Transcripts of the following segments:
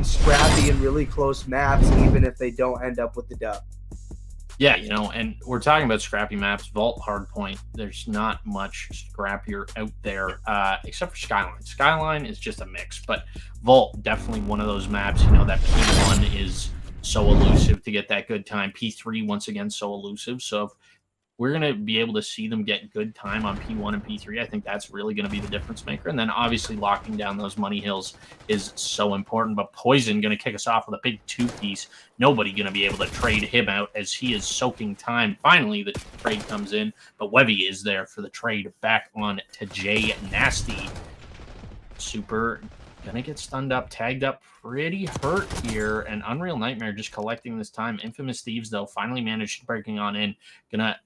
being scrappy in really close maps, even if they don't end up with the dub. Yeah, you know, and we're talking about scrappy maps. Vault Hardpoint, there's not much scrappier out there, except for Skyline. Skyline is just a mix, but Vault, definitely one of those maps. You know, that P1 is so elusive to get that good time. P3, once again, so elusive. So if we're going to be able to see them get good time on P1 and P3, I think that's really going to be the difference maker. And then obviously locking down those money hills is so important. But Poison going to kick us off with a big two-piece. Nobody going to be able to trade him out as he is soaking time. Finally, the trade comes in, but Webby is there for the trade back on to Jay Nasty. Super going to get stunned up, tagged up, pretty hurt here. And Unreal Nightmare just collecting this time. Infamous Thieves, though, finally managed breaking on in. Going to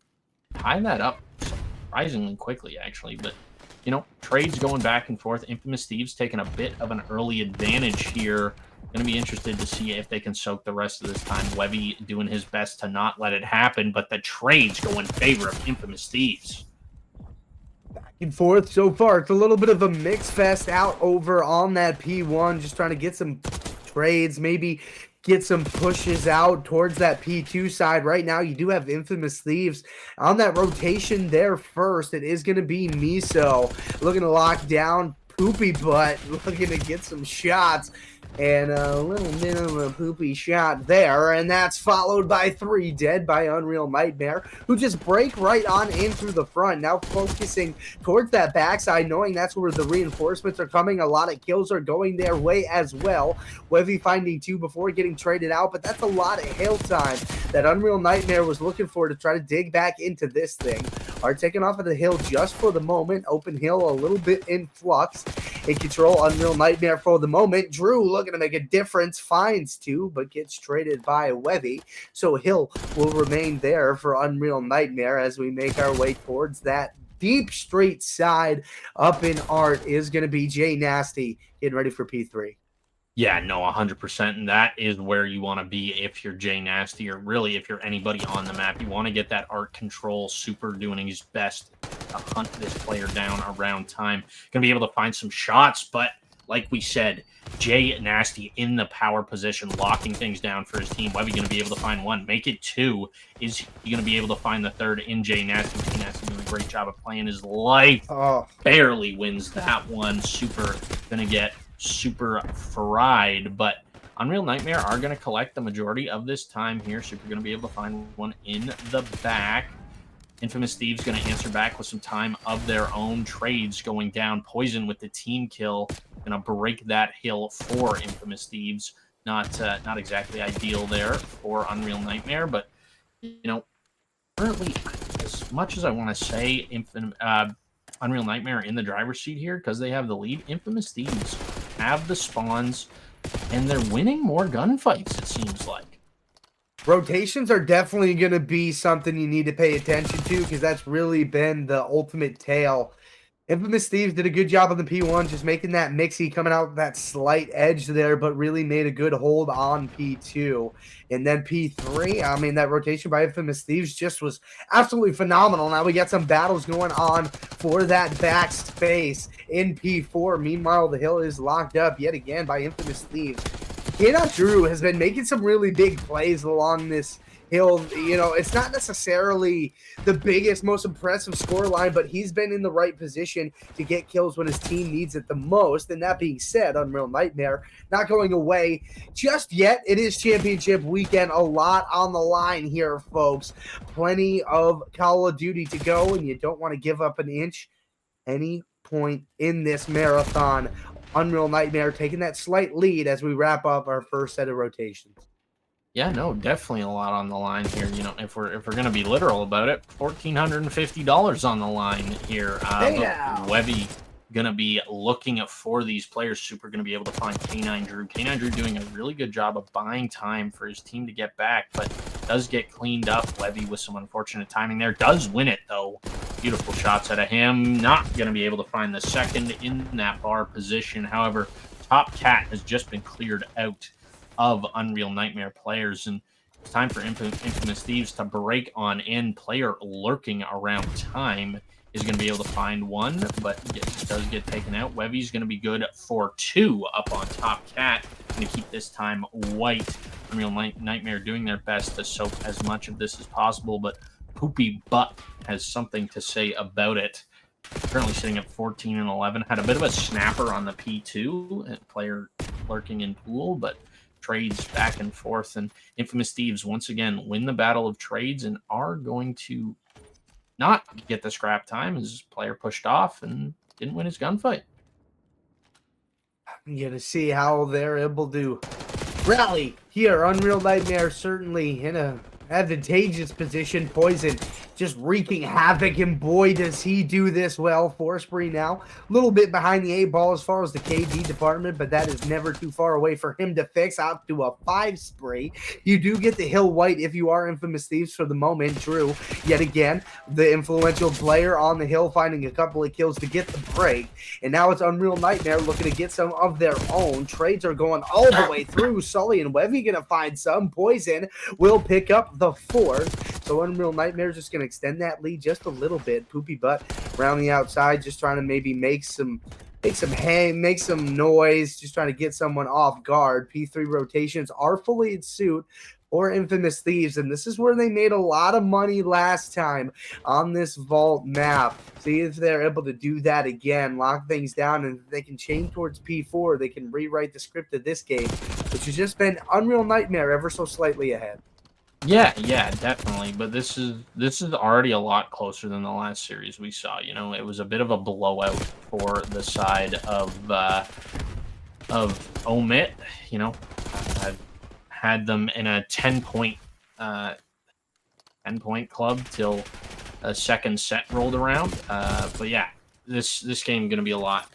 tie that up surprisingly quickly, actually. But, you know, trades going back and forth. Infamous Thieves taking a bit of an early advantage here. Going to be interested to see if they can soak the rest of this time. Webby doing his best to not let it happen, but the trades go in favor of Infamous Thieves. Back and forth so far. It's a little bit of a mix fest out over on that P1, just trying to get some trades, maybe get some pushes out towards that P2 side. Right now, you do have Infamous Thieves on that rotation there first. It is going to be Miso looking to lock down Poopy Butt, looking to get some shots. And a little bit of a poopy shot there, and that's followed by 3 dead by Unreal Nightmare, who just break right on in through the front. Now focusing towards that backside, knowing that's where the reinforcements are coming. A lot of kills are going their way as well. Webby finding 2 before getting traded out, but that's a lot of hill time that Unreal Nightmare was looking for to try to dig back into this thing. Are taken off of the hill just for the moment. Open hill a little bit in flux. In control, Unreal Nightmare for the moment. Drew looking to make a difference, finds 2, but gets traded by Webby. So Hill will remain there for Unreal Nightmare as we make our way towards that deep straight side. Up in art is going to be Jay Nasty getting ready for P3. Yeah, no, 100%. And that is where you want to be if you're Jay Nasty, or really if you're anybody on the map. You want to get that art control. Super doing his best to hunt this player down around time. Going to be able to find some shots, but like we said, Jay Nasty in the power position, locking things down for his team. Webby going to be able to find 1, make it 2. Is he going to be able to find the 3rd in Jay Nasty? Jay Nasty doing a great job of playing his life. Oh. Barely wins that one. Super going to get super fried, but Unreal Nightmare are going to collect the majority of this time here. Super going to be able to find 1 in the back. Infamous Thieves going to answer back with some time of their own. Trades going down. Poison with the team kill. Going to break that hill for Infamous Thieves. Not exactly ideal there for Unreal Nightmare, but, you know, currently, as much as I want to say Unreal Nightmare in the driver's seat here because they have the lead, Infamous Thieves have the spawns, and they're winning more gunfights, it seems like. Rotations are definitely going to be something you need to pay attention to because that's really been the ultimate tale. Infamous Thieves did a good job on the P1, just making that mixy, coming out with that slight edge there, but really made a good hold on P2. And then P3, I mean, that rotation by Infamous Thieves just was absolutely phenomenal. Now we got some battles going on for that back space in P4. Meanwhile, the hill is locked up yet again by Infamous Thieves. Drew has been making some really big plays along this hill. You know, it's not necessarily the biggest, most impressive scoreline, but he's been in the right position to get kills when his team needs it the most. And that being said, Unreal Nightmare not going away just yet. It is championship weekend. A lot on the line here, folks. Plenty of Call of Duty to go, and you don't want to give up an inch any point in this marathon. Unreal Nightmare taking that slight lead as we wrap up our first set of rotations. Yeah, no, definitely a lot on the line here. You know, if we're gonna be literal about it, $1,450 on the line here. Webby gonna be looking for these players. Super gonna be able to find K9 Drew. K9 Drew doing a really good job of buying time for his team to get back, but does get cleaned up. Webby with some unfortunate timing there. Does win it though. Beautiful shots out of him. Not gonna be able to find the second in that bar position. However, Top Cat has just been cleared out of Unreal Nightmare players, and it's time for Infamous Thieves to break on in. Player lurking around time is going to be able to find 1, but does get taken out. Webby's going to be good for 2 up on Top Cat. looking to keep this time white. Unreal Nightmare doing their best to soak as much of this as possible, but Poopy Butt has something to say about it. Currently sitting at 14 and 11. Had a bit of a snapper on the P2, player lurking in pool, but trades back and forth. And Infamous Thieves once again win the battle of trades and are going to not get the scrap time as player pushed off and didn't win his gunfight. You to see how they're able to rally here. Unreal Nightmare certainly in a advantageous position. Poison just wreaking havoc, and boy does he do this well. 4 spree now, a little bit behind the 8 ball as far as the KD department, but that is never too far away for him to fix. Up to a 5 spree. You do get the hill white if you are Infamous Thieves for the moment. Drew, yet again, the influential player on the hill, finding a couple of kills to get the break, and now it's Unreal Nightmare looking to get some of their own. Trades are going all the way through. Sully and Wevy gonna find some. Poison will pick up the 4th, so Unreal Nightmare is just gonna extend that lead just a little bit. Poopy Butt around the outside, just trying to maybe make some noise, just trying to get someone off guard. P3 rotations are fully in suit for Infamous Thieves, and this is where they made a lot of money last time on this vault map. See if they're able to do that again, lock things down, and if they can change towards P4, they can rewrite the script of this game, which has just been Unreal Nightmare ever so slightly ahead. Yeah, definitely. But this is already a lot closer than the last series we saw. You know, it was a bit of a blowout for the side of Omit. You know, I've had them in a 10-point club till a second set rolled around. But yeah, this game going to be a lot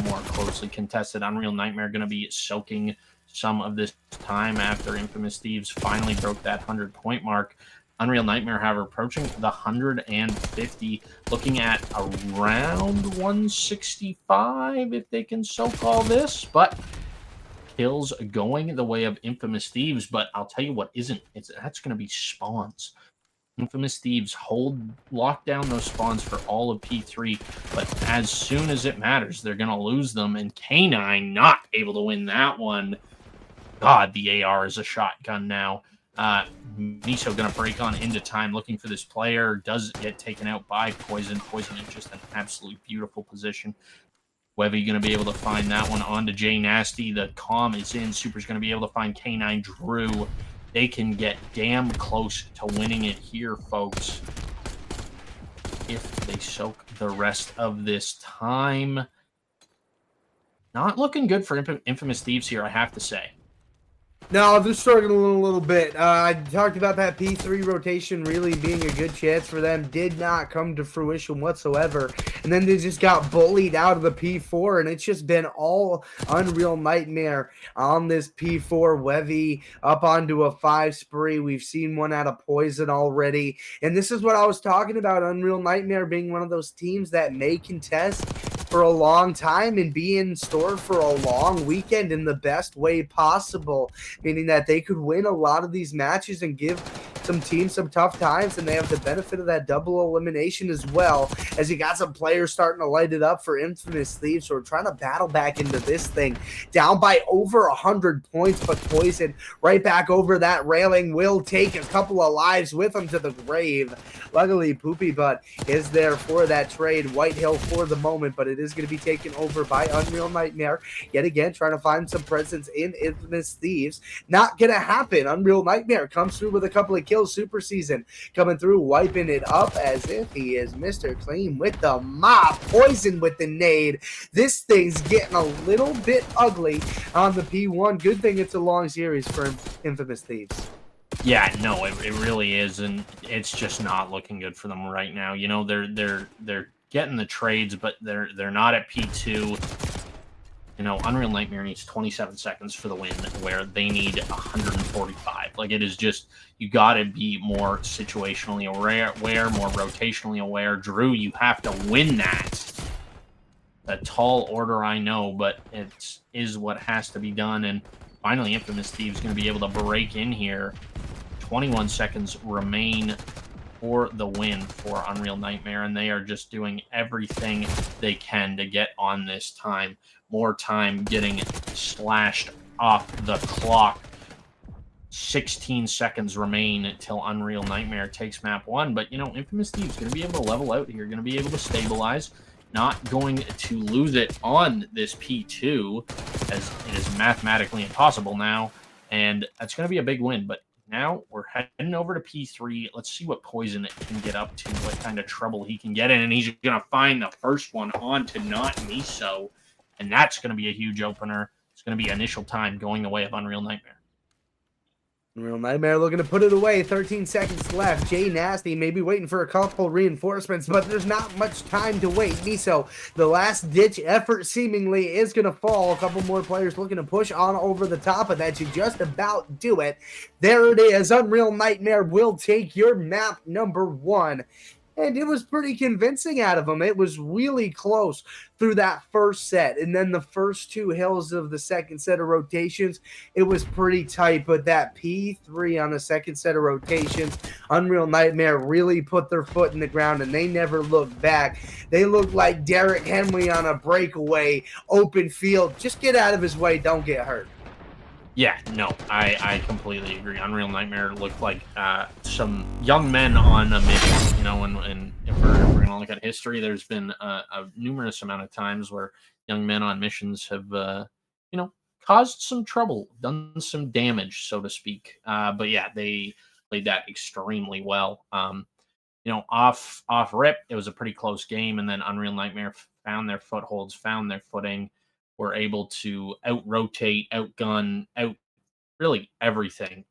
more closely contested. Unreal Nightmare going to be soaking some of this time after Infamous Thieves finally broke that 100-point mark. Unreal Nightmare, however, approaching the 150, looking at around 165 if they can so call this, but kills going the way of Infamous Thieves. But I'll tell you what isn't, that's going to be spawns. Infamous Thieves lock down those spawns for all of P3, but as soon as it matters, they're going to lose them, and K9 not able to win that one. God, the AR is a shotgun now. Miso going to break on into time, looking for this player. Does get taken out by Poison. Poison in just an absolutely beautiful position. Webby going to be able to find that one onto J Nasty. The comm is in. Super's going to be able to find K9 Drew. They can get damn close to winning it here, folks, if they soak the rest of this time. Not looking good for Infamous Thieves here, I have to say. No, they're struggling a little bit. I talked about that P3 rotation really being a good chance for them. Did not come to fruition whatsoever. And then they just got bullied out of the P4, and it's just been all Unreal Nightmare on this P4. Wevy up onto a 5 spree. We've seen one out of Poison already. And this is what I was talking about, Unreal Nightmare being one of those teams that may contest for a long time and be in store for a long weekend in the best way possible, meaning that they could win a lot of these matches and give some teams some tough times, and they have the benefit of that double elimination as well, as you got some players starting to light it up for Infamous Thieves. So we're trying to battle back into this thing, down by over 100 points, but Poison right back over that railing will take a couple of lives with him to the grave. Luckily, Poopy Butt is there for that trade. White Hill for the moment, but it is going to be taken over by Unreal Nightmare. Yet again, trying to find some presence in Infamous Thieves. Not going to happen. Unreal Nightmare comes through with a couple of kills. Super Season coming through, wiping it up as if he is Mr. Clean with the mop. Poison with the nade. This thing's getting a little bit ugly on the P1. Good thing it's a long series for Infamous Thieves. Yeah, no, it really is, and it's just not looking good for them right now. You know, they're getting the trades, but they're not at P2. You know, Unreal Nightmare needs 27 seconds for the win, where they need 145. Like, it is just, you got to be more situationally aware, more rotationally aware. Drew, you have to win that. A tall order, I know, but it is what has to be done. And finally, Infamous Thieves going to be able to break in here. 21 seconds remain for the win for Unreal Nightmare, and they are just doing everything they can to get on this time. More time getting slashed off the clock. 16 seconds remain until Unreal Nightmare takes map 1. But, Infamous Thieves going to be able to level out here, going to be able to stabilize, not going to lose it on this P2, as it is mathematically impossible now. And that's going to be a big win. But now we're heading over to P3. Let's see what Poison can get up to, what kind of trouble he can get in. And he's going to find the first one on to Not Miso. And that's going to be a huge opener. It's going to be initial time going the way of Unreal Nightmare. Unreal Nightmare looking to put it away. 13 seconds left. Jay Nasty maybe waiting for a couple reinforcements, but there's not much time to wait. Miso, the last-ditch effort seemingly is going to fall. A couple more players looking to push on over the top of that to just about do it. There it is. Unreal Nightmare will take your map number 1. And it was pretty convincing out of them. It was really close through that first set. And then the first 2 hills of the second set of rotations, it was pretty tight. But that P3 on the second set of rotations, Unreal Nightmare really put their foot in the ground, and they never looked back. They looked like Derrick Henry on a breakaway, open field. Just get out of his way. Don't get hurt. Yeah, no, I completely agree. Unreal Nightmare looked like some young men on a mission, and if we're going to look at history, there's been a numerous amount of times where young men on missions have, caused some trouble, done some damage, so to speak. But yeah, they played that extremely well. Off rip, it was a pretty close game, and then Unreal Nightmare found their footholds, found their footing, were able to out-rotate, outgun, really everything.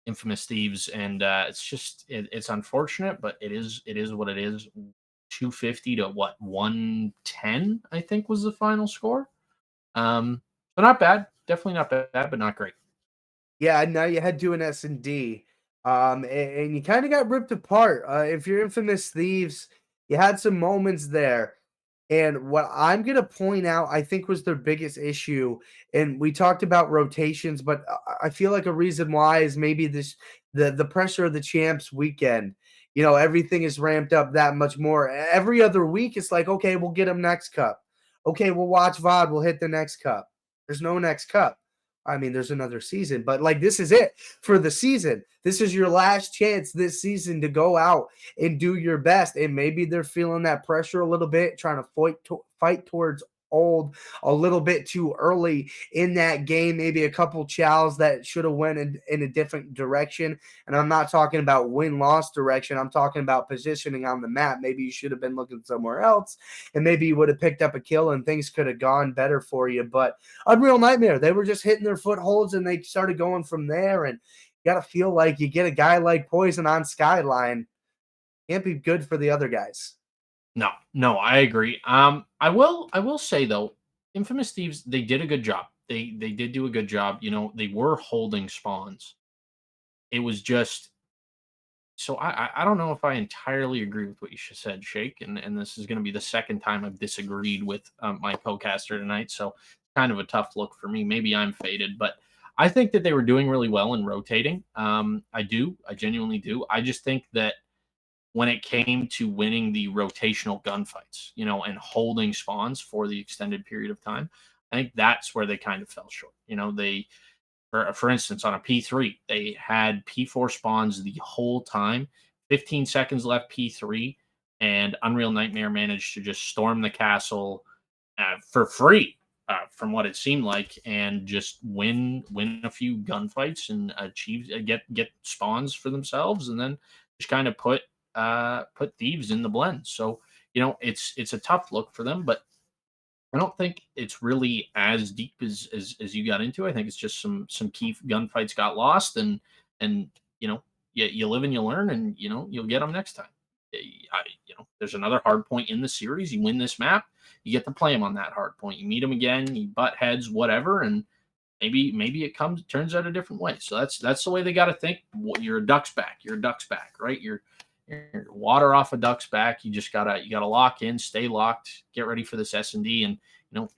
Infamous Thieves, and it's unfortunate, but it is what it is. 250 to 110, I think was the final score. So not bad, definitely not bad, but not great. Yeah, now you had to an S&D. And you kind of got ripped apart. If you're Infamous Thieves, you had some moments there. And what I'm going to point out, I think was their biggest issue. And we talked about rotations, but I feel like a reason why is maybe the pressure of the champs weekend. Everything is ramped up that much more. Every other week, it's like, okay, we'll get them next cup. Okay, we'll watch VOD. We'll hit the next cup. There's no next cup. I mean, there's another season, but this is it for the season. This is your last chance this season to go out and do your best. And maybe they're feeling that pressure a little bit, trying to fight towards old a little bit too early in that game. Maybe a couple chows that should have went in a different direction. And I'm not talking about win-loss direction. I'm talking about positioning on the map. Maybe you should have been looking somewhere else, and maybe you would have picked up a kill and things could have gone better for you. But Unreal Nightmare, they were just hitting their footholds and they started going from there. And you got to feel like you get a guy like Poison on Skyline. Can't be good for the other guys. No, I agree. I will say though, Infamous Thieves, they did a good job. They did do a good job. They were holding spawns. It was just so I don't know if I entirely agree with what you said, Shake, and this is going to be the second time I've disagreed with my co-caster tonight. So kind of a tough look for me. Maybe I'm faded, but I think that they were doing really well in rotating. I genuinely do. I just think that when it came to winning the rotational gunfights, and holding spawns for the extended period of time, I think that's where they kind of fell short. They, for instance, on a P3, they had P4 spawns the whole time, 15 seconds left P3, and Unreal Nightmare managed to just storm the castle for free, from what it seemed like, and just win a few gunfights and achieve get spawns for themselves, and then just kind of put Thieves in the blend. So it's a tough look for them, but I don't think it's really as deep as you got into. I think it's just some key gunfights got lost, and you live and you learn, and you'll get them next time. There's another hard point in the series. You win this map, you get to play them on that hard point. You meet them again, you butt heads, whatever, and maybe it turns out a different way. So that's the way they got to think. You're a duck's back. You're a duck's back, right? You're water off a duck's back. You gotta lock in, stay locked, get ready for this S&D. And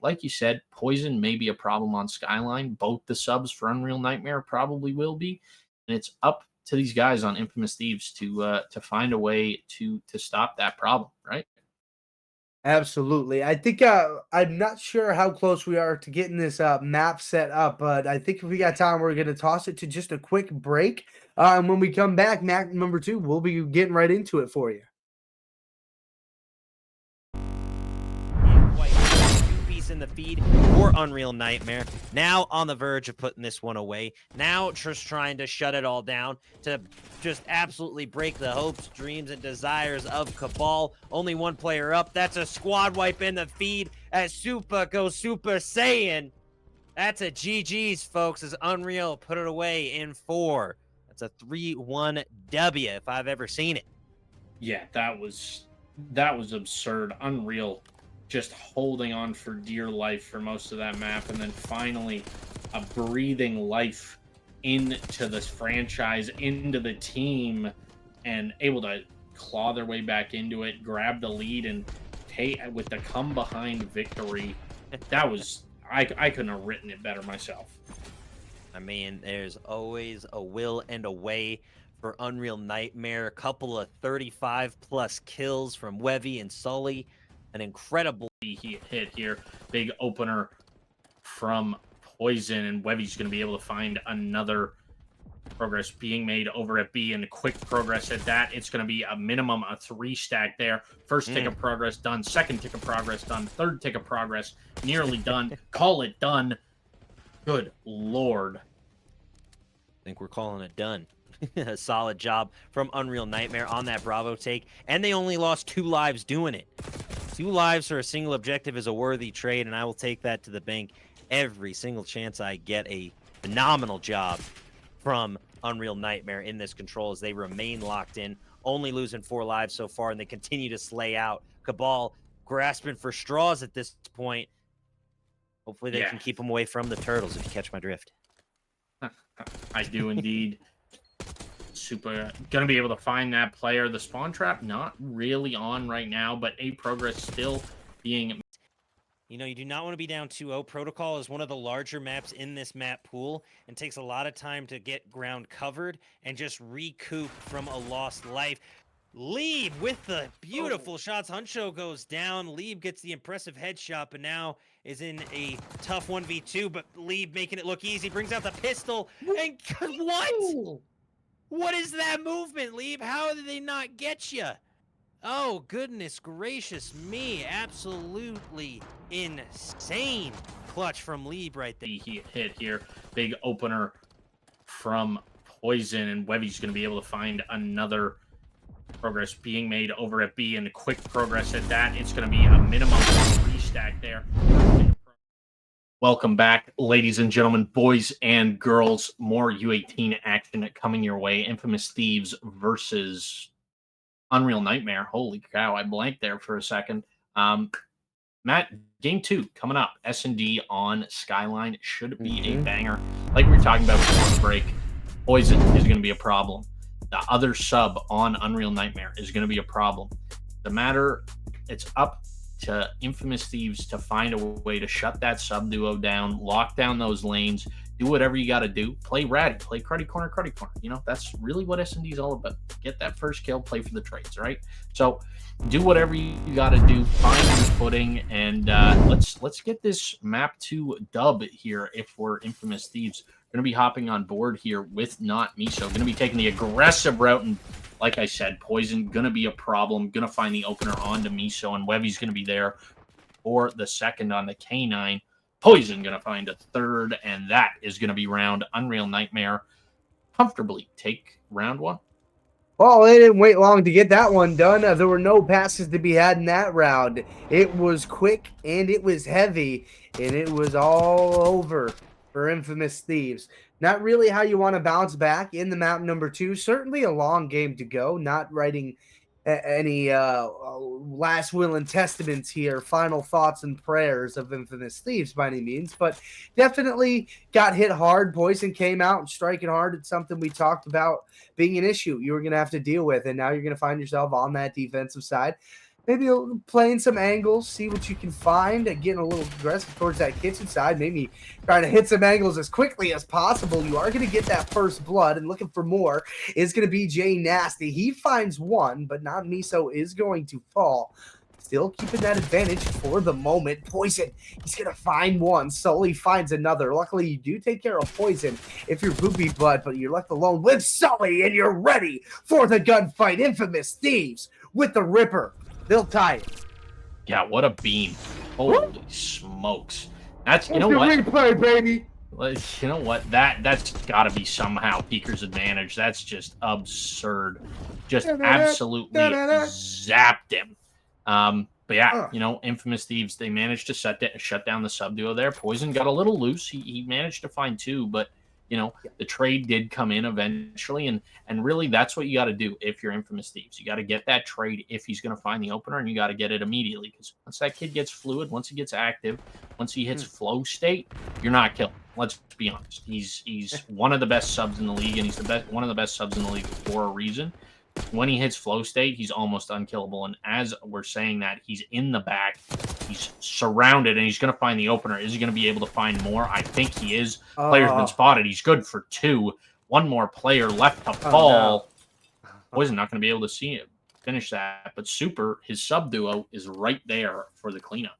like you said, Poison may be a problem on Skyline. Both the subs for Unreal Nightmare probably will be, and it's up to these guys on Infamous Thieves to find a way to stop that problem, right? Absolutely. I think I'm not sure how close we are to getting this map set up, but I think if we got time, we're going to toss it to just a quick break. And when we come back, map number 2, we'll be getting right into it for you. Two-piece in the feed for Unreal Nightmare. Now on the verge of putting this one away. Now just trying to shut it all down, to just absolutely break the hopes, dreams, and desires of Cabal. Only one player up. That's a squad wipe in the feed as Super goes Super Saiyan. That's a GG's, folks, as Unreal put it away in 4. That's a 3-1 W if I've ever seen it. Yeah, that was absurd. Unreal just holding on for dear life for most of that map, and then finally a breathing life into this franchise, into the team, and able to claw their way back into it, grab the lead, and take with the come behind victory. That was I couldn't have written it better myself. I mean, there's always a will and a way for Unreal Nightmare. A couple of 35+ kills from Wevy and Sully. An incredible hit here. Big opener from Poison, and Wevy's going to be able to find another progress being made over at B, and quick progress at that. It's going to be a minimum of 3 stack there. First tick of progress done, second tick of progress done, third tick of progress nearly done. Call it done. Good Lord. I think we're calling it done. A solid job from Unreal Nightmare on that Bravo take, and they only lost 2 lives doing it. 2 lives for a single objective is a worthy trade, and I will take that to the bank every single chance I get. A phenomenal job from Unreal Nightmare in this control as they remain locked in, only losing 4 lives so far, and they continue to slay out. Cabal grasping for straws at this point. Hopefully they can keep them away from the turtles, if you catch my drift. I do indeed. Super gonna be able to find that player. The spawn trap not really on right now, but a progress still being. You know, you do not want to be down 2-0. Protocol is one of the larger maps in this map pool and takes a lot of time to get ground covered and just recoup from a lost life. Lieb with the beautiful shots. Huncho goes down. Lieb gets the impressive headshot, but now is in a tough 1v2, but Lieb making it look easy. Brings out the pistol, and what? What is that movement, Lieb? How did they not get you? Oh, goodness gracious me. Absolutely insane clutch from Lieb right there. He hit here. Big opener from Poison, and Wevy's going to be able to find another progress being made over at B, and quick progress at that. It's going to be a minimum of 3 stack there. Welcome back, ladies and gentlemen, boys and girls. More U18 action coming your way. Infamous Thieves versus Unreal Nightmare. Holy cow, I blanked there for a second. Matt, game 2 coming up. S&D on Skyline should be a banger. Like we were talking about before the break, Poison is going to be a problem. The other sub on Unreal Nightmare is going to be a problem. The matter, it's up to Infamous Thieves to find a way to shut that sub duo down, lock down those lanes, do whatever you got to do. Play ratty, play cruddy corner. You know, that's really what S&D is all about. Get that first kill, play for the trades, right? So do whatever you got to do, find your footing, and let's get this map 2 dub here if we're Infamous Thieves. Going to be hopping on board here with Not Miso. Going to be taking the aggressive route, and like I said, Poison going to be a problem. Going to find the opener onto Miso, and Wevy's going to be there for the second on the K9. Poison going to find a third, and that is going to be round. Unreal Nightmare comfortably take round 1. Well, they didn't wait long to get that one done. There were no passes to be had in that round. It was quick, and it was heavy, and it was all over for Infamous Thieves. Not really how you want to bounce back in the map number 2. Certainly a long game to go. Not writing any last will and testaments here, final thoughts and prayers of Infamous Thieves by any means, but definitely got hit hard. Poison came out and striking hard. It's something we talked about being an issue you were going to have to deal with, and now you're going to find yourself on that defensive side. Maybe playing some angles, see what you can find, getting a little aggressive towards that kitchen side, maybe trying to hit some angles as quickly as possible. You are going to get that first blood, and looking for more is going to be Jay Nasty. He finds one, but Not Miso is going to fall. still keeping that advantage for the moment. Poison, he's going to find one. Sully finds another. Luckily, you do take care of Poison if you're Poopy Butt, but you're left alone with Sully, and you're ready for the gunfight. Infamous Thieves with the Ripper. They'll tie it. Yeah, what a beam. Holy smokes. That's, you know what? Replay, baby. You know what? That's got to be somehow Peeker's advantage. That's just absurd. Just absolutely zapped him. But yeah, you know, Infamous Thieves, they managed to shut down the sub duo there. Poison got a little loose. He managed to find two, but you know, the trade did come in eventually, and really that's what you got to do if you're Infamous Thieves. You got to get that trade if he's going to find the opener, and you got to get it immediately, because once that kid gets fluid, once he gets active, once he hits flow state, you're not killing. Let's be honest. He's one of the best subs in the league, and he's one of the best subs in the league for a reason. When he hits flow state, he's almost unkillable. And as we're saying that, he's in the back, he's surrounded, and he's going to find the opener. Is he going to be able to find more? I think he is. Player's been spotted. He's good for 2. One more player left to fall. No. Poison not going to be able to see it, finish that. But Super, his sub duo, is right there for the cleanup.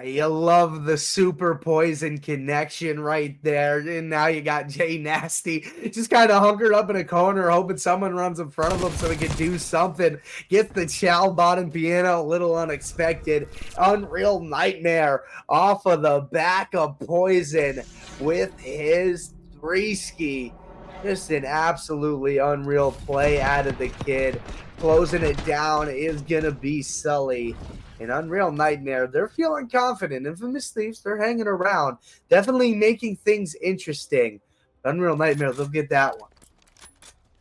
You love the Super Poison connection right there. And now you got Jay Nasty just kind of hunkered up in a corner, hoping someone runs in front of him so he can do something. Gets the Chow bottom piano, a little unexpected. Unreal Nightmare off of the back of Poison with his 3-ski. Just an absolutely unreal play out of the kid. Closing it down is going to be Sully. An Unreal Nightmare, they're feeling confident. Infamous Thieves, they're hanging around. Definitely making things interesting. Unreal Nightmare, they'll get that one.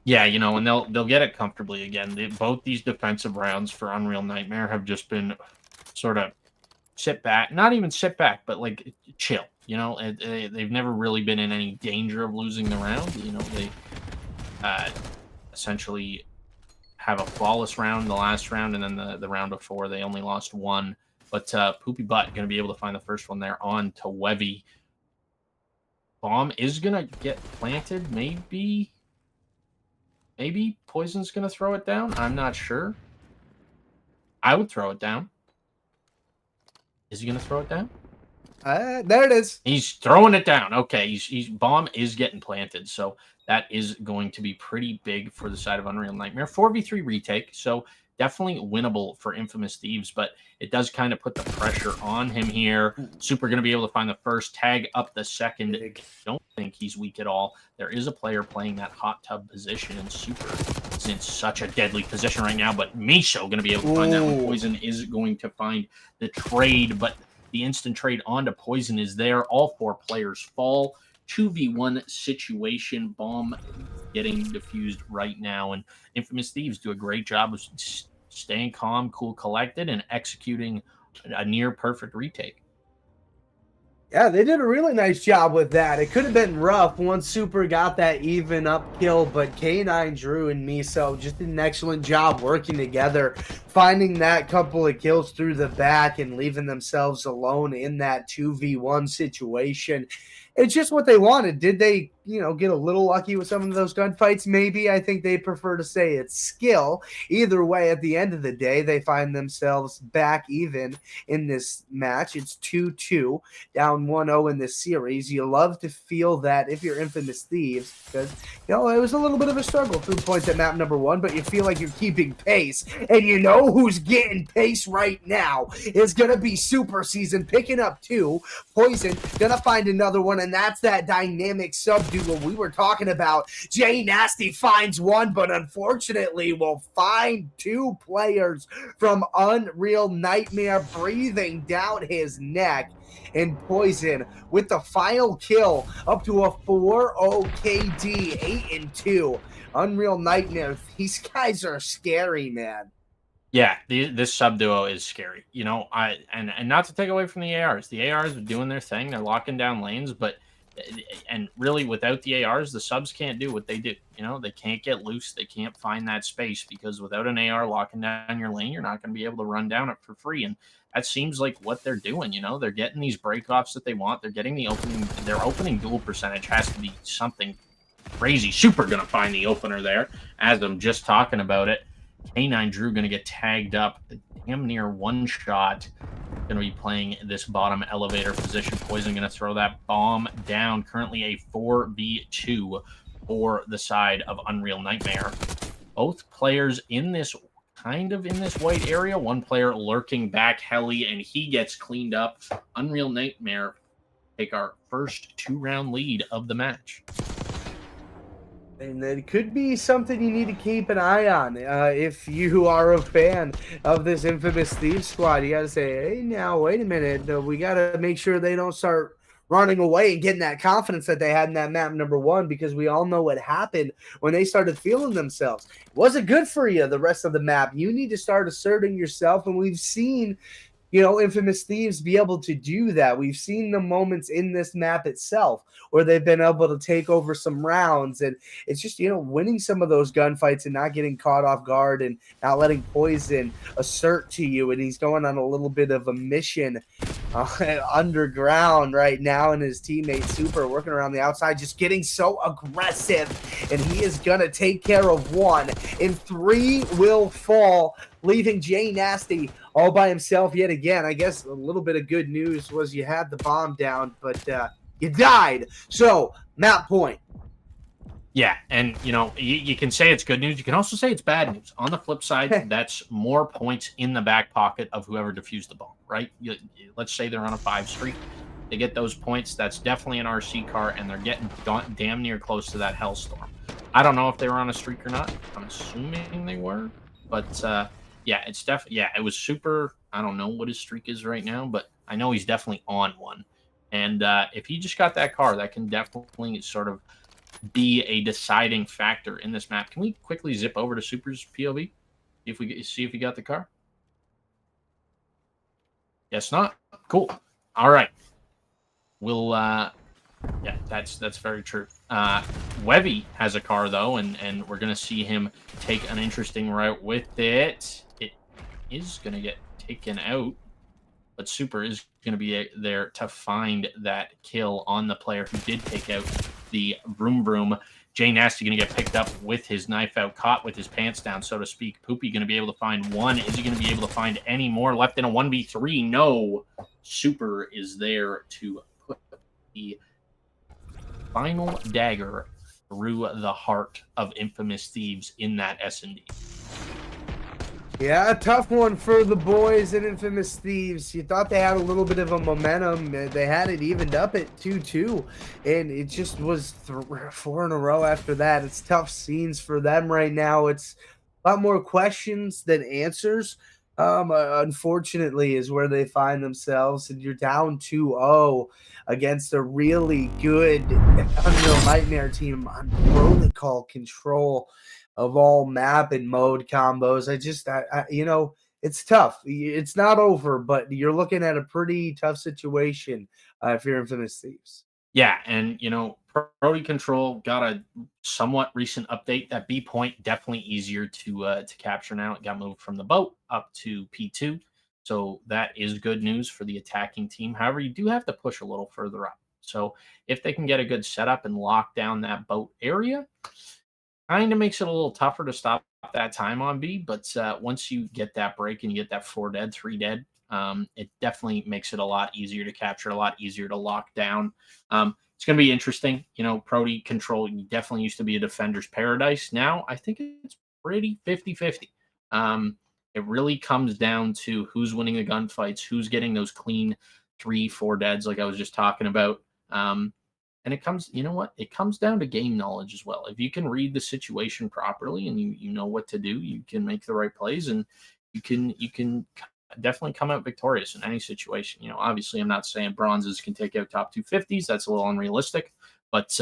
Yeah, you know, and they'll get it comfortably again. Both these defensive rounds for Unreal Nightmare have just been sort of sit back. Not even sit back, but like chill. You know, they've never really been in any danger of losing the round. You know, they essentially have a flawless round the last round, and then the round before they only lost 1. But Poopy Butt going to be able to find the first one there on to Wevy. Bomb is going to get planted, maybe Poison's going to throw it down. I'm not sure. I would throw it down. Is he going to throw it down? There it is. He's throwing it down. Okay, he's bomb is getting planted, so that is going to be pretty big for the side of Unreal Nightmare. 4v3 retake, so definitely winnable for Infamous Thieves, but it does kind of put the pressure on him here. Super going to be able to find the first, tag up the second. Don't think he's weak at all. There is a player playing that hot tub position, and Super is in such a deadly position right now, but Miso going to be able to find that one. Poison is going to find the trade, but the instant trade onto Poison is there. All 4 players fall. 2v1 situation. Bomb getting diffused right now. And Infamous Thieves do a great job of staying calm, cool, collected, and executing a near-perfect retake. Yeah, they did a really nice job with that. It could have been rough once Super got that even up kill, but K9, Drew, and Miso just did an excellent job working together, finding that couple of kills through the back and leaving themselves alone in that 2v1 situation. It's just what they wanted. Did they, get a little lucky with some of those gunfights? Maybe. I think they prefer to say it's skill. Either way, at the end of the day, they find themselves back even in this match. It's 2-2, down 1-0 in this series. You love to feel that if you're Infamous Thieves, because, it was a little bit of a struggle through points at map number 1, but you feel like you're keeping pace. And you know who's getting pace right now is going to be Super Season, picking up 2. Poison, going to find another one, and that's that dynamic sub duo we were talking about. Jay Nasty finds 1, but unfortunately will find 2 players from Unreal Nightmare breathing down his neck. And Poison with the final kill up to a 4-0 KD, 8-2. Unreal Nightmare, these guys are scary, man. Yeah, this sub duo is scary. And not to take away from the ARs. The ARs are doing their thing. They're locking down lanes, and really without the ARs, the subs can't do what they do. They can't get loose. They can't find that space, because without an AR locking down your lane, you're not going to be able to run down it for free. And that seems like what they're doing. They're getting these breakoffs that they want. They're getting the opening. Their opening duel percentage has to be something crazy. Super going to find the opener there, as I'm just talking about it. K9 Drew going to get tagged up damn near one shot. Going to be playing this bottom elevator position. Poison going to throw that bomb down. Currently a 4v2 for the side of Unreal Nightmare. Both players in this white area. One player lurking back heli, and he gets cleaned up. Unreal Nightmare take our first 2-round lead of the match. And it could be something you need to keep an eye on. If you are a fan of this infamous Thieves squad, you got to say, hey, now, wait a minute. We got to make sure they don't start running away and getting that confidence that they had in that map number 1, because we all know what happened when they started feeling themselves. It wasn't good for you the rest of the map. You need to start asserting yourself, and we've seen infamous Thieves be able to do that. We've seen the moments in this map itself where they've been able to take over some rounds, and it's just, winning some of those gunfights and not getting caught off guard and not letting Poison assert to you. And he's going on a little bit of a mission underground right now, and his teammate Super working around the outside, just getting so aggressive, and he is gonna take care of one, and 3 will fall, leaving Jay Nasty all by himself yet again. I guess a little bit of good news was you had the bomb down, but you died. So, map point. Yeah, and you can say it's good news. You can also say it's bad news. On the flip side, that's more points in the back pocket of whoever defused the bomb, right? Let's say they're on a 5 streak. They get those points. That's definitely an RC car, and they're getting damn near close to that Hellstorm. I don't know if they were on a streak or not. I'm assuming they were, but yeah, it's definitely, yeah, it was Super. I don't know what his streak is right now, but I know he's definitely on one. And if he just got that car, that can definitely sort of be a deciding factor in this map. Can we quickly zip over to Super's POV? See if he got the car? Guess not. Cool. All right. We'll yeah, that's very true. Wevy has a car though, and we're gonna see him take an interesting route with it. It is gonna get taken out, but Super is gonna be there to find that kill on the player who did take out the Vroom Vroom. Jay Nasty going to get picked up with his knife out, caught with his pants down, so to speak. Poopy going to be able to find one. Is he going to be able to find any more left in a 1v3? No. Super is there to put the final dagger through the heart of infamous Thieves in that S&D. Yeah, a tough one for the boys in Infamous Thieves. You thought they had a little bit of a momentum. They had it evened up at 2-2, and it just was 4 in a row after that. It's tough scenes for them right now. It's a lot more questions than answers, unfortunately, is where they find themselves. And you're down 2-0 against a really good Unreal Nightmare team on protocol control of all map and mode combos. It's tough. It's not over, but you're looking at a pretty tough situation if you're Infamous Thieves. Yeah, and Brody Control got a somewhat recent update. That B point definitely easier to capture now. It got moved from the boat up to P2, so that is good news for the attacking team. However, you do have to push a little further up. So if they can get a good setup and lock down that boat area, kind of makes it a little tougher to stop that time on B, but once you get that break and you get that 4 dead, 3 dead, it definitely makes it a lot easier to capture, a lot easier to lock down. It's going to be interesting. Prody Control definitely used to be a defender's paradise. Now, I think it's pretty 50-50. It really comes down to who's winning the gunfights, who's getting those clean 3-4 deads like I was just talking about. And it comes, it comes down to game knowledge as well. If you can read the situation properly and you know what to do, you can make the right plays, and you can definitely come out victorious in any situation. Obviously, I'm not saying bronzes can take out top 250s. That's a little unrealistic. But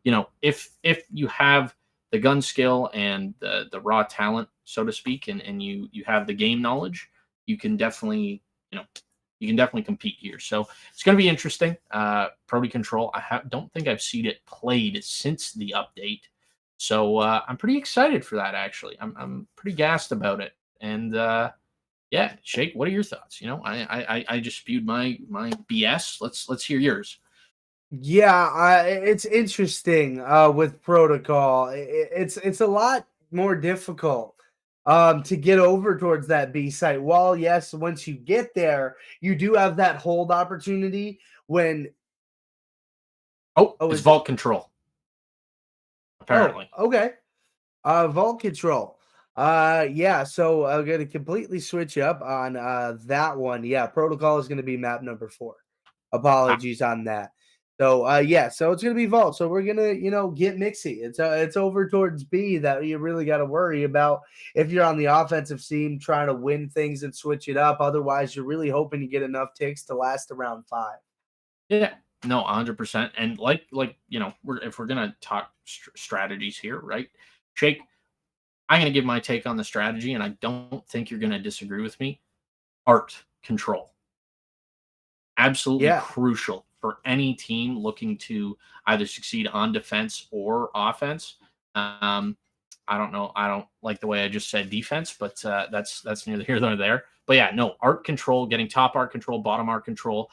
if you have the gun skill and the raw talent, so to speak, and you have the game knowledge, you can definitely compete here. So it's going to be interesting. Prody Control, don't think I've seen it played since the update. So I'm pretty excited for that, actually. I'm pretty gassed about it. And yeah, Shake, what are your thoughts? I just spewed my BS. Let's hear yours. Yeah, it's interesting with protocol. It's a lot more difficult to get over towards that B site. While yes, once you get there, you do have that hold opportunity when Oh, oh it's is it vault control. oh Apparently. okay. Vault control. Yeah, so I'm gonna completely switch up on that one. Yeah, protocol is gonna be map number 4. Ah, Apologies on that. So yeah, so it's gonna be vault. So we're gonna, get mixy. It's over towards B that you really gotta worry about if you're on the offensive team trying to win things and switch it up. Otherwise, you're really hoping to get enough ticks to last around 5. yeah. No, 100%. And if we're gonna talk strategies here, right? Shake, I'm gonna give my take on the strategy, and I don't think you're gonna disagree with me. Art control, absolutely Yeah. crucial for any team looking to either succeed on defense or offense. Um, I don't know. I don't like the way I just said defense, but that's neither here nor there. But yeah, no, art control, getting top art control, bottom art control,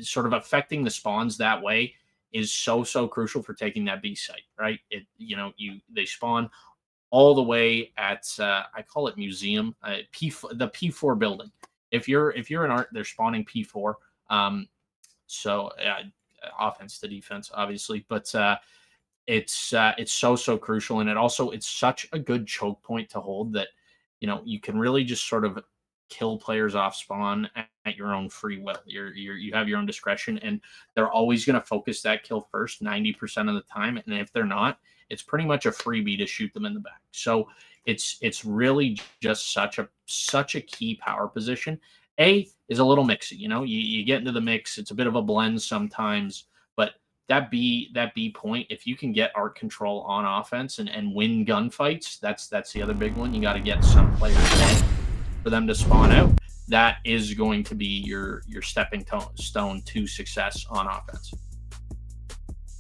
sort of affecting the spawns that way is so crucial for taking that B site. Right? They spawn all the way at I call it museum the P4 building. If you're an art, they're spawning P4. Um, so offense to defense, obviously, but it's so crucial, and it's such a good choke point to hold that you can really just sort of kill players off spawn at your own free will. You have your own discretion, and they're always going to focus that kill first 90% of the time, and if they're not, it's pretty much a freebie to shoot them in the back. So it's really just such a key power position. A is a little mixy, you get into the mix, it's a bit of a blend sometimes, but that B point, if you can get art control on offense and win gunfights, that's the other big one. You got to get some players dead for them to spawn out. That is going to be your stepping stone to success on offense.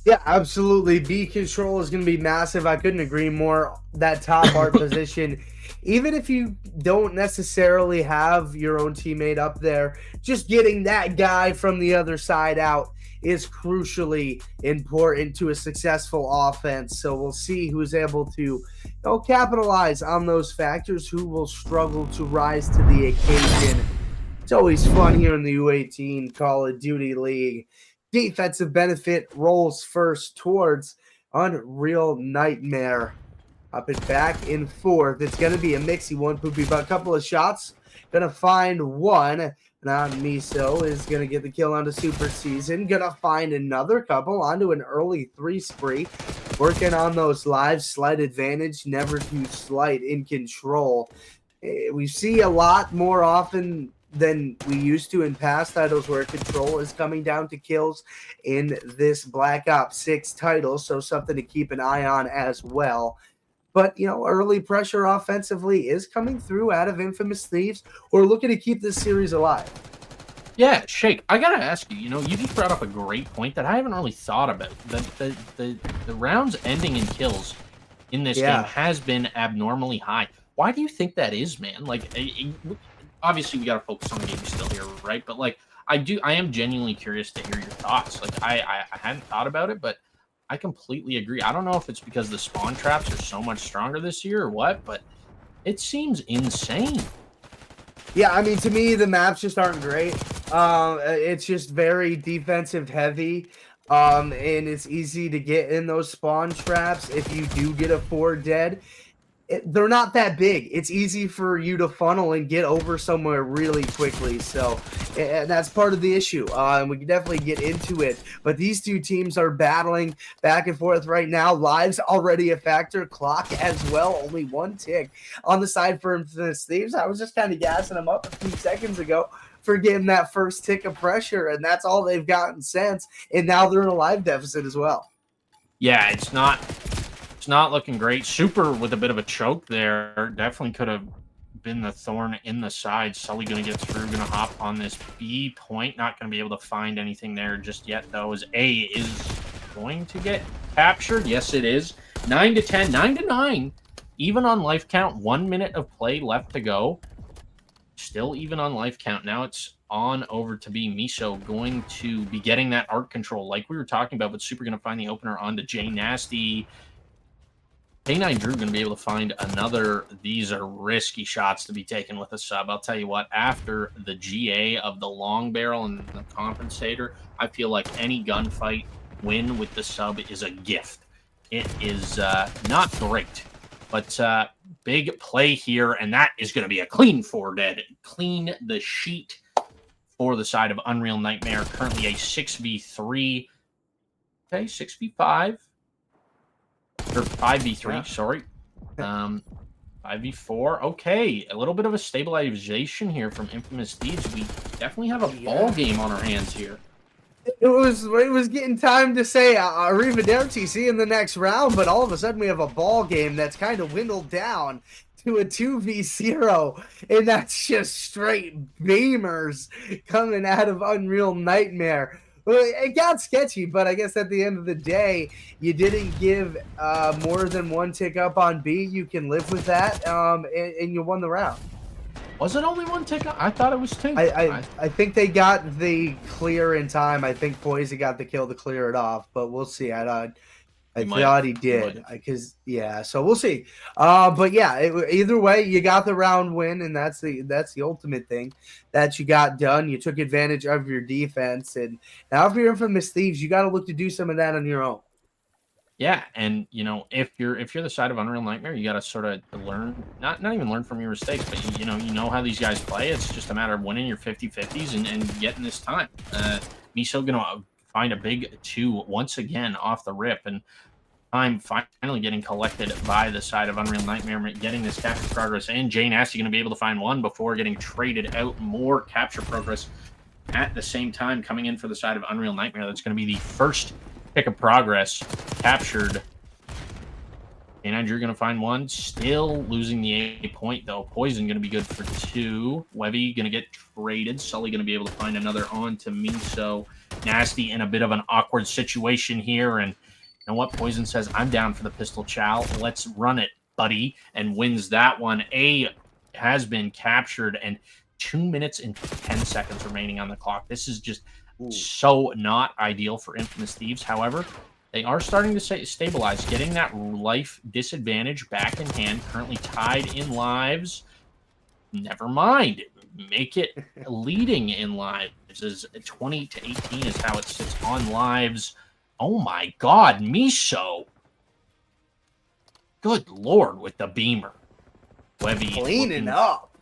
Yeah, absolutely. B control is going to be massive. I couldn't agree more. That top art position, even if you don't necessarily have your own teammate up there, just getting that guy from the other side out is crucially important to a successful offense. So we'll see who's able to capitalize on those factors, who will struggle to rise to the occasion. It's always fun here in the U18 Call of Duty League. Defensive benefit rolls first towards Unreal Nightmare. Up and back in fourth. It's going to be a mixy one. Poopy, but a couple of shots. Going to find one. Now Miso is going to get the kill onto Super Season. Going to find another couple onto an early 3 spree. Working on those lives. Slight advantage. Never too slight in control. We see a lot more often than we used to in past titles where control is coming down to kills in this Black Ops 6 title. So something to keep an eye on as well. But, early pressure offensively is coming through out of Infamous Thieves. We're looking to keep this series alive. Yeah, Shake, I gotta ask you. You just brought up a great point that I haven't really thought about. The rounds ending in kills in this game has been abnormally high. Why do you think that is, man? Like, obviously we gotta focus on the game still here, right? But I am genuinely curious to hear your thoughts. Like, I hadn't thought about it, but I completely agree. I don't know if it's because the spawn traps are so much stronger this year or what, but it seems insane. Yeah, I mean, to me, the maps just aren't great. It's just very defensive heavy. And it's easy to get in those spawn traps if you do get a 4 dead. They're not that big. It's easy for you to funnel and get over somewhere really quickly. So, and that's part of the issue. And we can definitely get into it. But these two teams are battling back and forth right now. Lives already a factor. Clock as well. Only 1 tick on the side for Infamous Thieves. I was just kind of gassing them up a few seconds ago for getting that first tick of pressure. And that's all they've gotten since. And now they're in a live deficit as well. Yeah, it's not looking great. Super with a bit of a choke there. Definitely could have been the thorn in the side. Sully going to get through, going to hop on this B point. Not going to be able to find anything there just yet, though, as A is going to get captured. Yes, it is. 9-10, 9-9. Even on life count, 1 minute of play left to go. Still even on life count. Now it's on over to be Miso, going to be getting that art control like we were talking about, but Super going to find the opener onto Jay Nasty. K9 Drew going to be able to find another. These are risky shots to be taken with a sub. I'll tell you what, after the GA of the long barrel and the compensator, I feel like any gunfight win with the sub is a gift. It is not great, but big play here, and that is going to be a clean 4 dead. Clean the sheet for the side of Unreal Nightmare. Currently a 6v3. Okay, 6v5. Or 5v3, Yeah. sorry. 5v4. Okay, a little bit of a stabilization here from Infamous Thieves. We definitely have a ball game on our hands here. It was getting time to say arrivederci, see you in the next round, but all of a sudden we have a ball game that's kind of dwindled down to a 2v0, and that's just straight beamers coming out of Unreal Nightmare. Well, it got sketchy, but I guess at the end of the day, you didn't give more than one tick up on B. You can live with that, and you won the round. Was it only one tick up? I thought it was 2. I think they got the clear in time. I think Poison got the kill to clear it off, but we'll see. I thought he did, because yeah. So we'll see. But yeah, either way, you got the round win, and that's the ultimate thing that you got done. You took advantage of your defense, and now if you're Infamous Thieves, you got to look to do some of that on your own. Yeah, and you know, if you're the side of Unreal Nightmare, you got to sort of learn, not even learn from your mistakes, but you know how these guys play. It's just a matter of winning your 50-50s and getting this time. Miso gonna find a big 2 once again off the rip, and time finally getting collected by the side of Unreal Nightmare, getting this capture progress, and Jay Nasty going to be able to find 1 before getting traded out. More capture progress at the same time coming in for the side of Unreal Nightmare. That's going to be the first pick of progress captured. And you're going to find 1. Still losing the A point, though. Poison going to be good for 2. Webby going to get traded. Sully going to be able to find another on to Miso. Nasty in a bit of an awkward situation here. And you know what? Poison says, I'm down for the pistol chow. Let's run it, buddy. And wins that one. A has been captured, and 2 minutes and 10 seconds remaining on the clock. This is just so not ideal for Infamous Thieves. However, they are starting to stabilize, getting that life disadvantage back in hand. Currently tied in lives. Never mind. Make it leading in lives. Is 20-18 is how it sits on lives. Oh my God, Miso. Good Lord, with the beamer. Webby Cleaning up.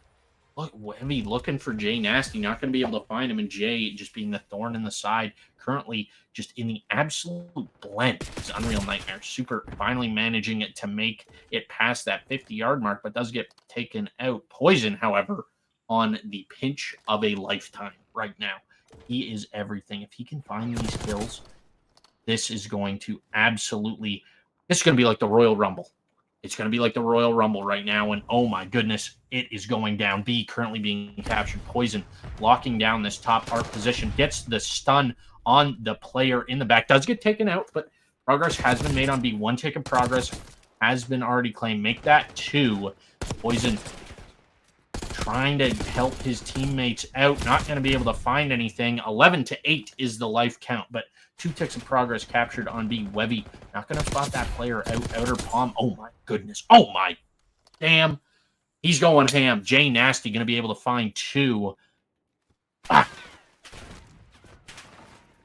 Look, Webby looking for Jay Nasty, not going to be able to find him, and Jay just being the thorn in the side. Currently just in the absolute blend. It's Unreal Nightmare. Super finally managing it to make it past that 50-yard mark, but does get taken out. Poison, however, on the pinch of a lifetime right now. He is everything. If he can find these kills, this is going to absolutely... This is going to be like the Royal Rumble. It's going to be like the Royal Rumble right now, and oh my goodness, it is going down. B currently being captured. Poison locking down this top part position. Gets the stun on the player in the back. Does get taken out, but progress has been made on B. 1 tick of progress has been already claimed. Make that 2. Poison trying to help his teammates out. Not going to be able to find anything. 11-8 is the life count, but 2 ticks of progress captured on B. Webby not going to spot that player out. Outer palm. Oh my goodness. Oh my damn. He's going ham. Jay Nasty going to be able to find 2.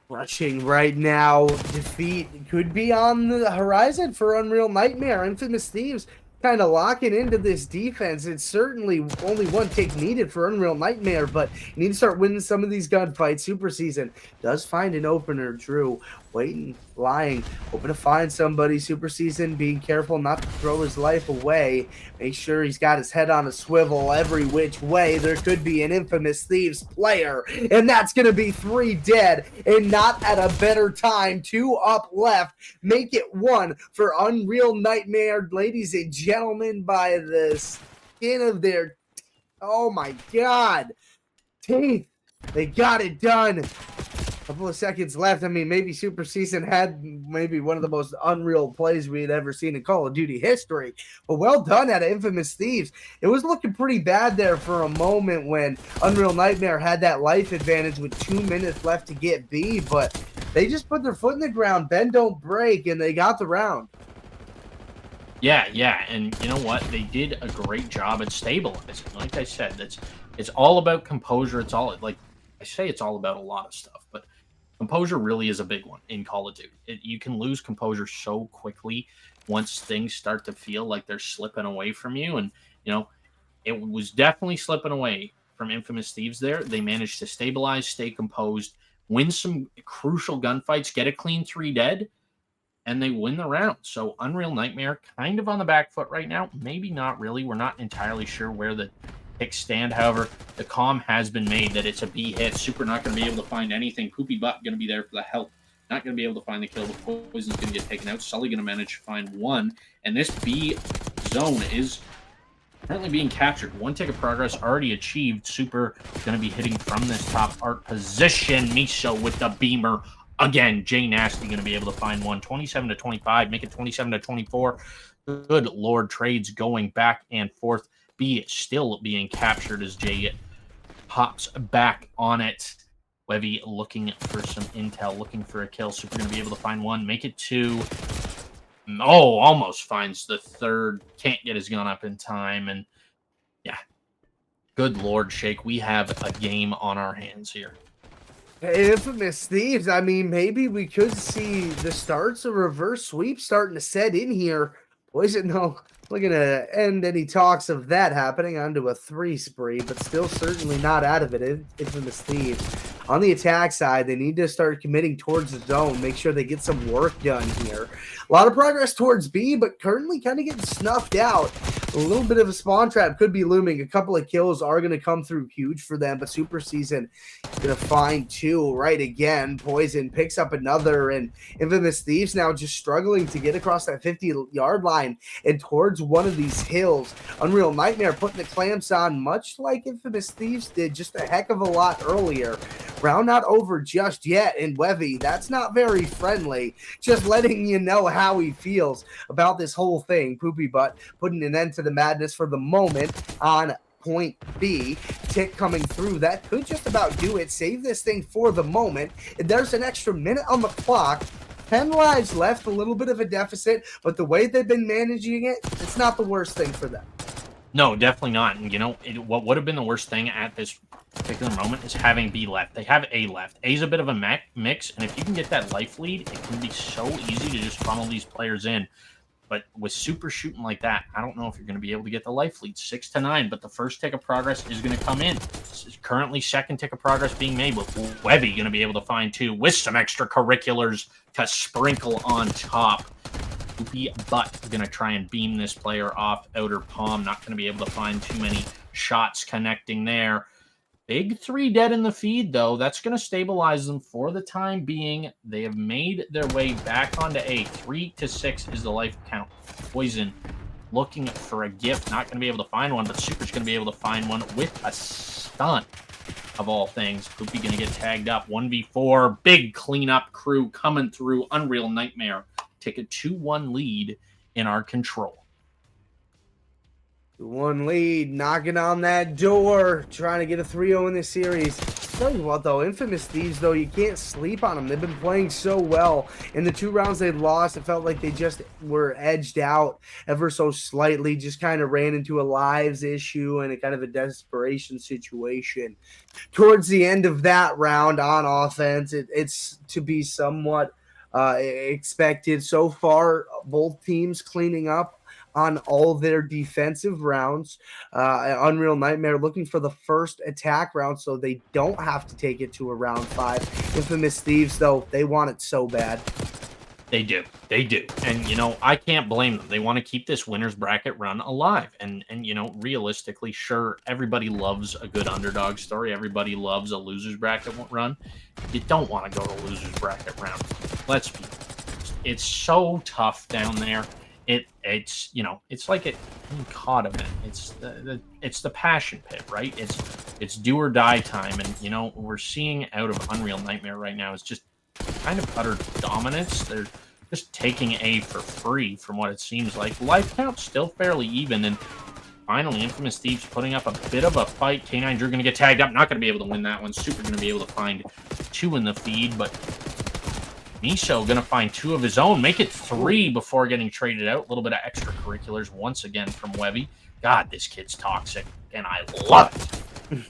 Rushing right now. Defeat could be on the horizon for Unreal Nightmare. Infamous Thieves kind of locking into this defense. It's certainly only 1 tick needed for Unreal Nightmare, but you need to start winning some of these gunfights. Super Season does find an opener. Drew waiting, lying, hoping to find somebody. Super Season being careful not to throw his life away. Make sure he's got his head on a swivel every which way. There could be an Infamous Thieves player, and that's going to be 3 dead, and not at a better time. 2 up left. Make it 1 for Unreal Nightmare, ladies and gentlemen, by the skin of their... Oh my God. Teeth. They got it done. Couple of seconds left. I mean, maybe Super Season had maybe one of the most unreal plays we had ever seen in Call of Duty history. But well done at Infamous Thieves. It was looking pretty bad there for a moment when Unreal Nightmare had that life advantage with 2 minutes left to get B, but they just put their foot in the ground, bend don't break, and they got the round. Yeah, and you know what? They did a great job at stabilizing. Like I said, it's all about composure. It's all like I say, it's all about a lot of stuff, but composure really is a big one in Call of Duty. You can lose composure so quickly once things start to feel like they're slipping away from you, and you know it was definitely slipping away from Infamous Thieves. There, they managed to stabilize, stay composed, win some crucial gunfights, get a clean 3 dead, and they win the round. So Unreal Nightmare kind of on the back foot right now. Maybe not really. We're not entirely sure where the picks stand. However, the comm has been made that it's a B hit. Super not going to be able to find anything. Poopy Butt going to be there for the help. Not going to be able to find the kill. The Poison's going to get taken out. Sully going to manage to find one. And this B zone is currently being captured. 1 tick of progress already achieved. Super going to be hitting from this top art position. Miso with the beamer. Again, Jay Nasty going to be able to find one. 27 to 25, make it 27 to 24. Good Lord, trades going back and forth. B still being captured as Jay hops back on it. Webby looking for some intel, looking for a kill. Super going to be able to find one, make it 2. Oh, almost finds the 3rd. Can't get his gun up in time. And yeah, good Lord, Shake. We have a game on our hands here. Infamous Thieves, I mean, maybe we could see the starts of reverse sweep starting to set in here. Poison, though, looking to end any talks of that happening onto a 3 spree, but still certainly not out of it. Infamous Thieves. On the attack side, they need to start committing towards the zone, make sure they get some work done here. A lot of progress towards B, but currently kind of getting snuffed out. A little bit of a spawn trap could be looming. A couple of kills are going to come through huge for them, but Super Season going to find 2 right again. Poison picks up another, and Infamous Thieves now just struggling to get across that 50-yard line and towards one of these hills. Unreal Nightmare putting the clamps on, much like Infamous Thieves did just a heck of a lot earlier. Round not over just yet, and Webby, that's not very friendly. Just letting you know how he feels about this whole thing. Poopy Butt putting an end to the madness for the moment on point B. Tick coming through. That could just about do it. Save this thing for the moment. There's an extra minute on the clock. 10 lives left, a little bit of a deficit, but the way they've been managing it, it's not the worst thing for them. No, definitely not. And, you know, what would have been the worst thing at this particular moment is having B left. They have A left. A's a bit of a mix, and if you can get that life lead, it can be so easy to just funnel these players in. But with Super shooting like that, I don't know if you're going to be able to get the life lead. 6 to 9, but the first tick of progress is going to come in. Currently, second tick of progress being made with Webby going to be able to find 2 with some extracurriculars to sprinkle on top. Poopy Butt going to try and beam this player off outer palm. Not going to be able to find too many shots connecting there. Big 3 dead in the feed, though. That's going to stabilize them for the time being. They have made their way back onto A. 3 to 6 is the life count. Poison looking for a gift. Not going to be able to find one, but Super's going to be able to find one with a stun, of all things. Poopy going to get tagged up. 1v4. Big cleanup crew coming through. Unreal Nightmare take a 2-1 lead in our control. 1 lead, knocking on that door, trying to get a 3-0 in this series. Tell you what, though, Infamous Thieves, though, you can't sleep on them. They've been playing so well. In the 2 rounds they lost, it felt like they just were edged out ever so slightly, just kind of ran into a lives issue and a kind of a desperation situation. Towards the end of that round on offense, it's to be somewhat expected. So far, both teams cleaning up on all their defensive rounds. Unreal Nightmare looking for the first attack round so they don't have to take it to a round 5. Infamous Thieves, though, they want it so bad. They do. They do. And, you know, I can't blame them. They want to keep this winner's bracket run alive. And you know, realistically, sure, everybody loves a good underdog story. Everybody loves a loser's bracket run. You don't want to go to loser's bracket round. Let's be honest. It's so tough down there. It's you know, it's like it COD event. It's the passion pit, right? It's do or die time. And, you know, we're seeing out of Unreal Nightmare right now is just kind of utter dominance. They're just taking A for free from what it seems like. Life count's still fairly even, and finally Infamous Thieves putting up a bit of a fight. K9 Drew going to get tagged up, not going to be able to win that one. Super going to be able to find 2 in the feed, but Miso gonna find 2 of his own, make it 3 before getting traded out. A little bit of extracurriculars once again from Webby. God, this kid's toxic, and I love it.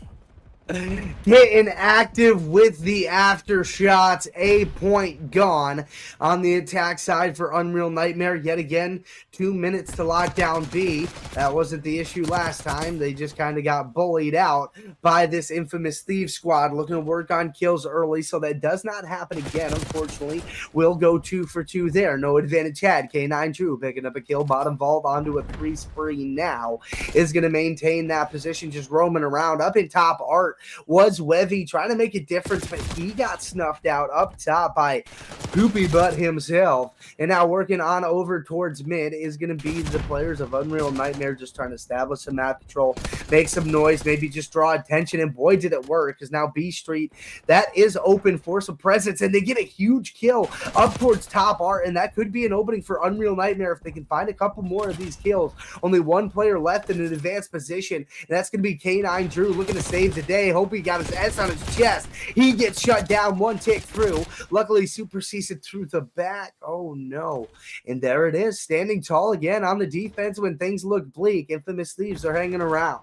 Getting active with the aftershots. A point gone on the attack side for Unreal Nightmare. Yet again, 2 minutes to lock down B. That wasn't the issue last time. They just kind of got bullied out by this infamous Thieves squad. Looking to work on kills early, so that does not happen again, unfortunately. We'll go 2 for 2 there. No advantage had. K9 Drew picking up a kill. Bottom vault onto a 3 spree now. Is going to maintain that position, just roaming around. Up in top, Art was Wevy trying to make a difference, but he got snuffed out up top by Poopy Butt himself. And now working on over towards mid is going to be the players of Unreal Nightmare, just trying to establish some map control, make some noise, maybe just draw attention. And boy, did it work, because now B Street, that is open for some presence, and they get a huge kill up towards top Art, and that could be an opening for Unreal Nightmare if they can find a couple more of these kills. Only 1 player left in an advanced position, and that's going to be K9 Drew looking to save the day. Hope he got his S on his chest. He gets shut down, 1 tick through. Luckily, Super sees it through the back. Oh no. And there it is, standing tall again on the defense when things look bleak. Infamous Thieves are hanging around.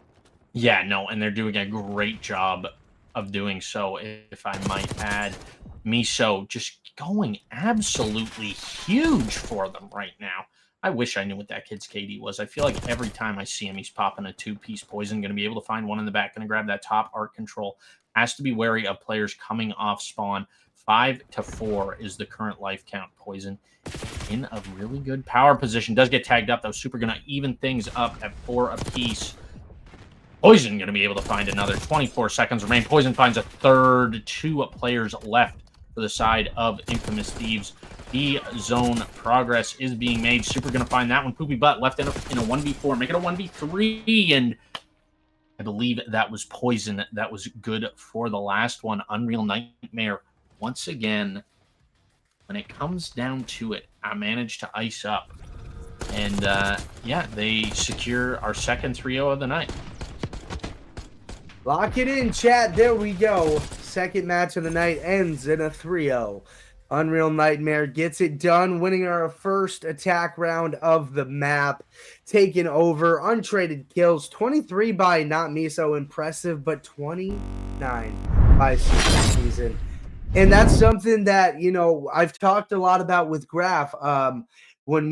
Yeah, no, and they're doing a great job of doing so, if I might add. Miso just going absolutely huge for them right now. I wish I knew what that kid's KD was. I feel like every time I see him, he's popping a 2-piece poison. Going to be able to find one in the back. Going to grab that top Art control. Has to be wary of players coming off spawn. 5 to 4 is the current life count. Poison in a really good power position. Does get tagged up, though. Super going to even things up at 4 apiece. Poison going to be able to find another. 24 seconds remain. Poison finds a third. 2 players left for the side of Infamous Thieves. B zone progress is being made. Super going to find that one. Poopy Butt left in a 1v4. Make it a 1v3. And I believe that was Poison. That was good for the last one. Unreal Nightmare. Once again, when it comes down to it, I managed to ice up. And, yeah, they secure our second 3-0 of the night. Lock it in, chat. There we go. Second match of the night ends in a 3-0. Unreal Nightmare gets it done, winning our first attack round of the map. Taking over, untraded kills, 23 by not me so impressive, but 29 by Super Season. And that's something that, you know, I've talked a lot about with Graph. When we